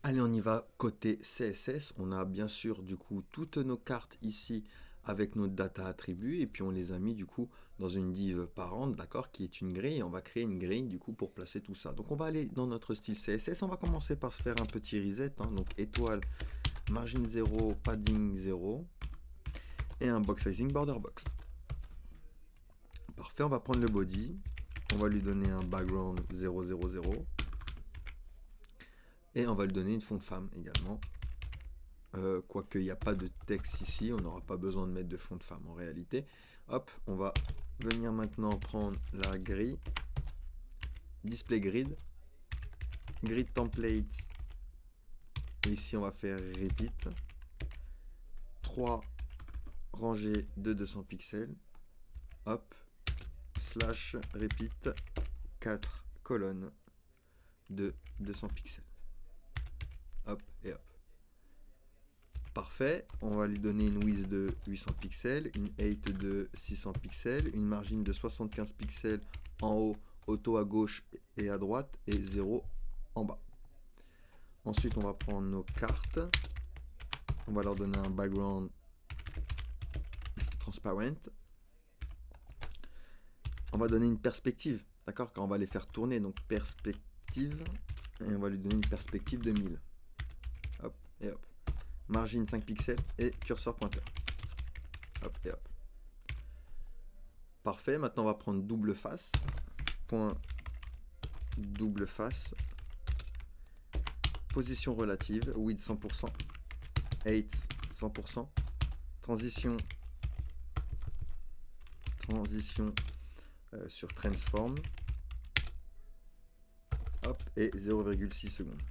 Allez, on y va côté CSS. On a bien sûr du coup toutes nos cartes ici avec nos data attributs et puis on les a mis du coup dans une div parent, d'accord, qui est une grille. Et on va créer une grille du coup pour placer tout ça. Donc on va aller dans notre style CSS. On va commencer par se faire un petit reset. Donc étoile, margin 0, padding 0 et un box sizing border box. Parfait, on va prendre le body. On va lui donner un background 000. Et on va lui donner une fond de femme également. Quoique il n'y a pas de texte ici, on n'aura pas besoin de mettre de fond de femme en réalité. Hop, on va venir maintenant prendre la grille, display grid, grid template, et ici on va faire repeat, 3 rangées de 200 pixels, hop, slash repeat, 4 colonnes de 200 pixels, hop et hop. Parfait, on va lui donner une width de 800 pixels, une height de 600 pixels, une margine de 75 pixels en haut, auto à gauche et à droite, et 0 en bas. Ensuite, on va prendre nos cartes, on va leur donner un background transparent. On va donner une perspective, d'accord, quand on va les faire tourner, donc perspective, et on va lui donner une perspective de 1000. Hop et hop. Margin 5 pixels et curseur pointeur. Hop et hop. Parfait, maintenant on va prendre double face. Point double face. Position relative, width 100%. Height 100%. Transition sur transform. Hop, et 0,6 secondes.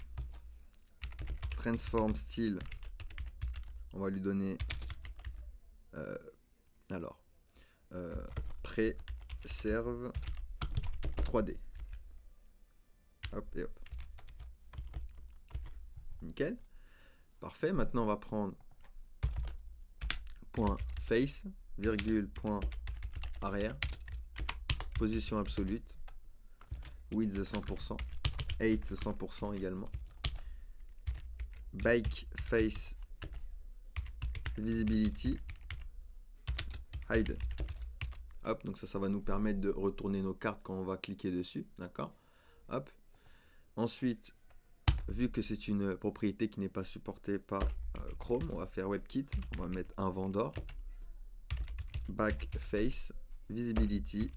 Transform style. On va lui donner préserve 3D. Hop et hop. Nickel. Parfait. Maintenant, on va prendre point face, virgule, point arrière, position absolue, width 100%, height 100% également, bike face visibility hide. Hop, donc ça va nous permettre de retourner nos cartes quand on va cliquer dessus, d'accord. Hop. Ensuite, vu que c'est une propriété qui n'est pas supportée par Chrome, on va faire WebKit, on va mettre un vendor, back face visibility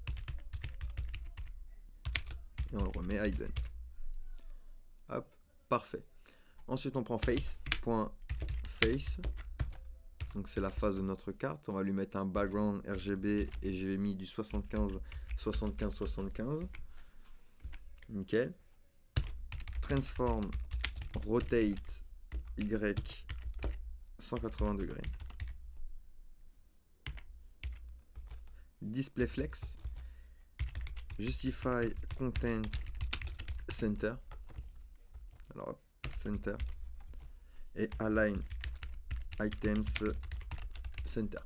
et on le remet hidden. Hop, parfait. Ensuite, on prend face.face. Donc c'est la face de notre carte. On va lui mettre un background RGB et j'ai mis du 75, 75, 75. Nickel. Transform rotate Y 180 degrés. Display flex. Justify content center. Alors center. Et align items center.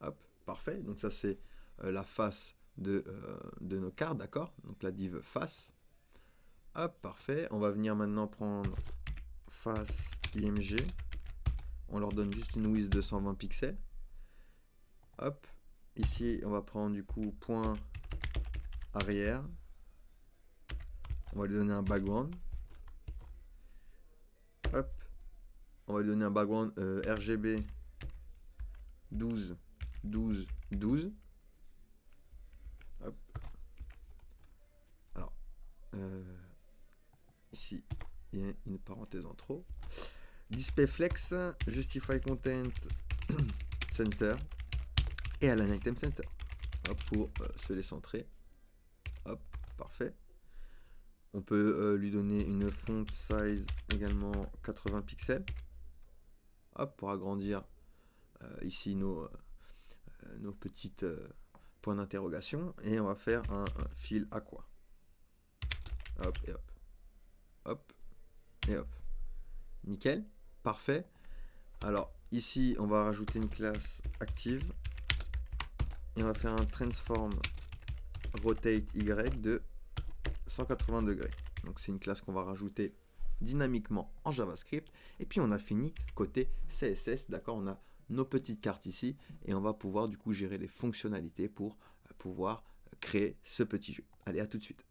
Hop, parfait. Donc ça c'est la face de nos cartes, d'accord. Donc la div face. Hop, parfait. On va venir maintenant prendre face IMG. On leur donne juste une width de 120 pixels. Hop, ici on va prendre du coup point arrière. On va lui donner un background. Hop, on va lui donner un background RGB 12, 12, 12. Hop. Alors, ici, il y a une parenthèse en trop. Display flex, justify content center et align item center. Hop, pour se les centrer. Hop, parfait. On peut lui donner une font size également 80 pixels. Hop, pour agrandir ici nos petites points d'interrogation. Et on va faire un fil aqua. Hop et hop. Hop et hop. Nickel. Parfait. Alors ici, on va rajouter une classe active. Et on va faire un transform rotate Y de 180 degrés. Donc c'est une classe qu'on va rajouter dynamiquement en JavaScript. Et puis on a fini côté CSS, d'accord, on a nos petites cartes ici et on va pouvoir du coup gérer les fonctionnalités pour pouvoir créer ce petit jeu. Allez, à tout de suite.